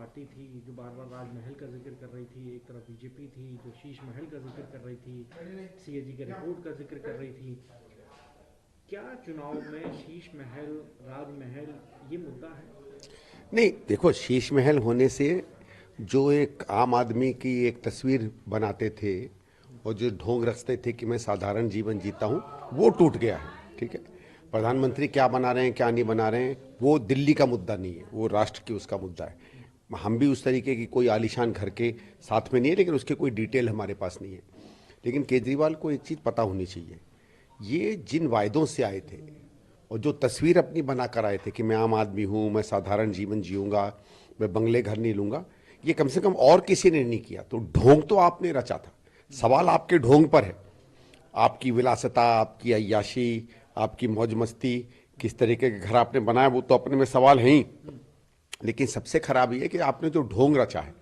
Party थी जो बार बार राजमहल का जिक्र कर रही थी, एक तरफ बीजेपी थी जो शीश महल का जिक्र कर रही थी, सीएजी के रिपोर्ट का जिक्र कर रही थी। क्या चुनाव में शीश महल, राजमहल ये मुद्दा है? नहीं, देखो, शीश महल होने से जो एक आम आदमी की एक तस्वीर बनाते थे और जो ढोंग रखते थे कि मैं साधारण जीवन जीता हूँ, वो टूट गया है। ठीक है, प्रधानमंत्री क्या बना रहे हैं क्या नहीं बना रहे हैं वो दिल्ली का मुद्दा नहीं है, वो राष्ट्र की उसका मुद्दा है। हम भी उस तरीके की कोई आलीशान घर के साथ में नहीं है, लेकिन उसके कोई डिटेल हमारे पास नहीं है। लेकिन केजरीवाल को एक चीज़ पता होनी चाहिए, ये जिन वायदों से आए थे और जो तस्वीर अपनी बना कर आए थे कि मैं आम आदमी हूँ, मैं साधारण जीवन जीऊँगा, मैं बंगले घर नहीं लूँगा, ये कम से कम और किसी ने नहीं किया। तो ढोंग तो आपने रचा था, सवाल आपके ढोंग पर है, आपकी विलासिता, आपकी अय्याशी, आपकी मौज मस्ती, किस तरीके के घर आपने बनाया वो तो अपने में सवाल है ही। लेकिन सबसे खराब ये है कि आपने जो ढोंग रचा है,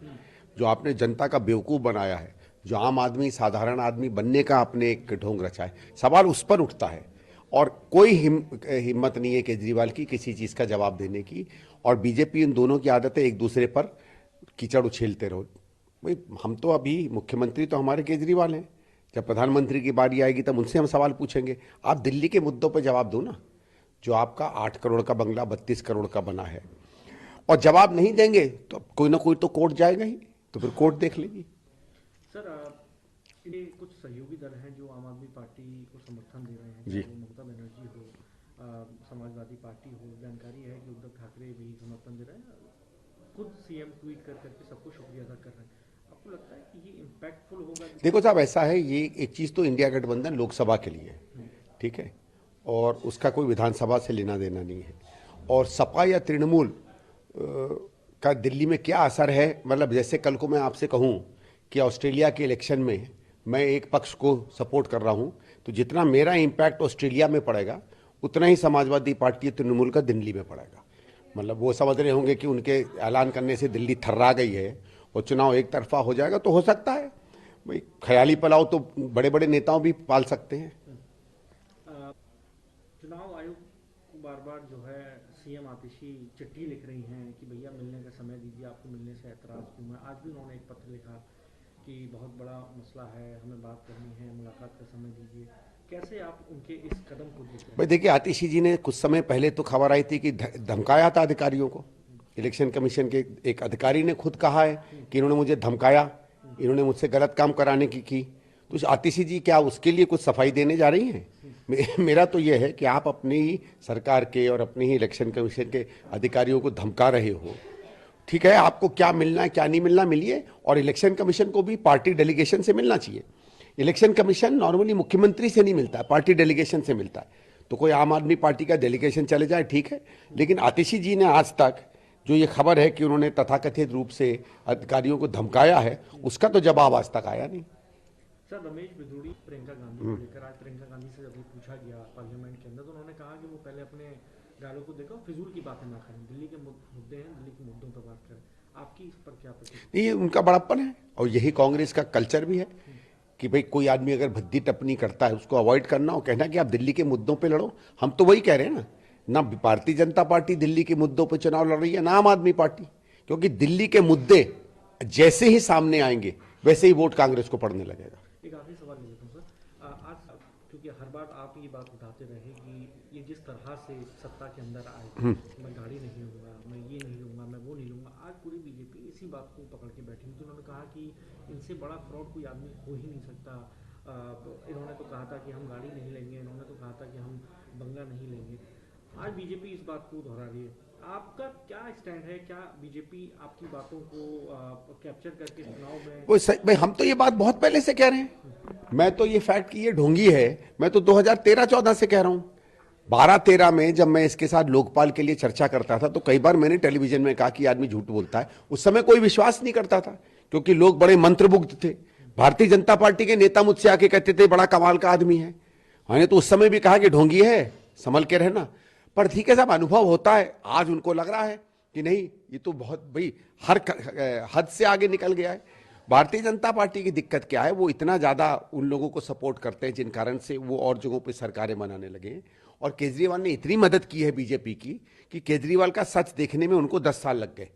जो आपने जनता का बेवकूफ़ बनाया है, जो आम आदमी साधारण आदमी बनने का आपने एक ढोंग रचा है, सवाल उस पर उठता है। और कोई हिम्मत नहीं है केजरीवाल की किसी चीज़ का जवाब देने की। और बीजेपी इन दोनों की आदत है एक दूसरे पर कीचड़ उछेलते रहो। भाई, हम तो अभी मुख्यमंत्री तो हमारे केजरीवाल हैं, जब प्रधानमंत्री की बारी आएगी तब उनसे हम सवाल पूछेंगे। आप दिल्ली के मुद्दों पर जवाब दो ना, जो आपका 8 करोड़ का बंगला 32 करोड़ का बना है। और जवाब नहीं देंगे तो कोई ना कोई तो कोर्ट जाएगा ही, तो फिर कोर्ट देख लेगी। सर, ये कुछ सहयोगी दल हैं जो आम आदमी पार्टी को समर्थन दे रहे हैं, जी। चाहे वो ममता बनर्जी हो, समाजवादी पार्टी हो। जानकारी है कि उद्धव ठाकरे भी समर्थन दे रहे हैं, खुद सीएम ट्वीट कर करके सबको शुक्रिया अदा कर रहे हैं। आपको लगता है कि ये इम्पैक्टफुल होगा? देखो साहब, ऐसा है, ये एक चीज़ तो इंडिया गठबंधन लोकसभा के लिए है, ठीक है, और उसका कोई विधानसभा से लेना देना नहीं है। और सपा या तृणमूल का दिल्ली में क्या असर है, मतलब जैसे कल को मैं आपसे कहूं कि ऑस्ट्रेलिया के इलेक्शन में मैं एक पक्ष को सपोर्ट कर रहा हूं, तो जितना मेरा इम्पैक्ट ऑस्ट्रेलिया में पड़ेगा उतना ही समाजवादी पार्टी या तृणमूल का दिल्ली में पड़ेगा। मतलब वो समझ रहे होंगे कि उनके ऐलान करने से दिल्ली थर्रा गई है और चुनाव एक तरफा हो जाएगा, तो हो सकता है भाई, ख्याली पुलाव तो बड़े बड़े नेताओं भी पाल सकते हैं। चुनाव आयोग को बार बार जो है सीएम आतिशी चिट्ठी लिख रही हैं कि भैया मिलने का समय दीजिए, आपको मिलने से ऐतराज़ क्यों है। आज भी उन्होंने एक पत्र लिखा कि बहुत बड़ा मसला है, हमें बात करनी है, मुलाकात का समय दीजिए। कैसे आप उनके इस कदम को देख रहे हैं? भाई देखिए, आतिशी जी ने कुछ समय पहले तो खबर आई थी कि धमकाया था अधिकारियों को। इलेक्शन कमीशन के एक अधिकारी ने खुद कहा है कि इन्होंने मुझे धमकाया, इन्होंने मुझसे गलत काम कराने की। तो आतिशी जी क्या उसके लिए कुछ सफाई देने जा रही हैं? मेरा तो यह है कि आप अपनी ही सरकार के और अपनी ही इलेक्शन कमीशन के अधिकारियों को धमका रहे हो। ठीक है, आपको क्या मिलना है क्या नहीं मिलना मिलिए, और इलेक्शन कमीशन को भी पार्टी डेलीगेशन से मिलना चाहिए। इलेक्शन कमीशन नॉर्मली मुख्यमंत्री से नहीं मिलता है, पार्टी डेलीगेशन से मिलता है। तो कोई आम आदमी पार्टी का डेलीगेशन चले जाए, ठीक है, लेकिन आतिशी जी ने आज तक जो ये खबर है कि उन्होंने तथाकथित रूप से अधिकारियों को धमकाया है, उसका तो जवाब आज तक आया नहीं। सर, रमेश बिधूड़ी प्रियंका गांधी को लेकर आज प्रियंका गांधी से जब पूछा गया पार्लियामेंट के अंदर, तो उन्होंने कहा कि वो पहले अपने गालों को देखो, फिजूल की बातें ना करें, दिल्ली के मुद्दे हैं, दिल्ली के मुद्दों पर बात करें। आपकी इस पर क्या प्रतिक्रिया? ये उनका बड़प्पन है और यही कांग्रेस का कल्चर भी है कि भाई कोई आदमी अगर भद्दी टपनी करता है उसको अवॉइड करना और कहना कि आप दिल्ली के मुद्दों पे लड़ो। हम तो वही कह रहे हैं ना भारतीय जनता पार्टी दिल्ली के मुद्दों पे चुनाव लड़ रही है, ना आम आदमी पार्टी। क्योंकि दिल्ली के मुद्दे जैसे ही सामने आएंगे वैसे ही वोट कांग्रेस को पड़ने लगेगा। एक आखिरी सवाल ले लेता हूँ सर। आज क्योंकि हर बार आप ये बात उठाते रहे कि ये जिस तरह से सत्ता के अंदर आए, मैं गाड़ी नहीं लूंगा, मैं ये नहीं लूंगा, मैं वो नहीं लूंगा, आज पूरी बीजेपी इसी बात को पकड़ के बैठी हुई थी। उन्होंने कहा कि इनसे बड़ा फ्रॉड कोई आदमी हो ही नहीं सकता। इन्होंने तो कहा था कि हम गाड़ी नहीं लेंगे, इन्होंने तो कहा था कि हम बंगला नहीं लेंगे। आज बीजेपी इस बात को दोहरा रही है, आपका क्या स्टैंड है? क्या बीजेपी आपकी बातों को कैप्चर करके चुनाव में? वो भाई, हम तो ये बात बहुत पहले से कह रहे हैं। मैं तो ये फैक्ट की ये ढोंगी है, मैं तो 2013-14 से कह रहा हूं। 12-13 में जब मैं इसके साथ लोकपाल के लिए चर्चा करता था तो कई बार मैंने टेलीविजन में कहा कि आदमी झूठ बोलता है। उस समय कोई विश्वास नहीं करता था क्योंकि लोग बड़े मंत्रमुग्ध थे। भारतीय जनता पार्टी के नेता मुझसे आके कहते थे बड़ा कमाल का आदमी है। मैंने तो उस समय भी कहा कि ढोंगी है, संभल के रहना। पर ठीक है साहब, अनुभव होता है। आज उनको लग रहा है कि नहीं, ये तो बहुत भाई हर हद से आगे निकल गया है। भारतीय जनता पार्टी की दिक्कत क्या है, वो इतना ज़्यादा उन लोगों को सपोर्ट करते हैं जिन कारण से वो और जगहों पे सरकारें बनाने लगे। और केजरीवाल ने इतनी मदद की है बीजेपी की कि केजरीवाल का सच देखने में उनको 10 साल लग गए।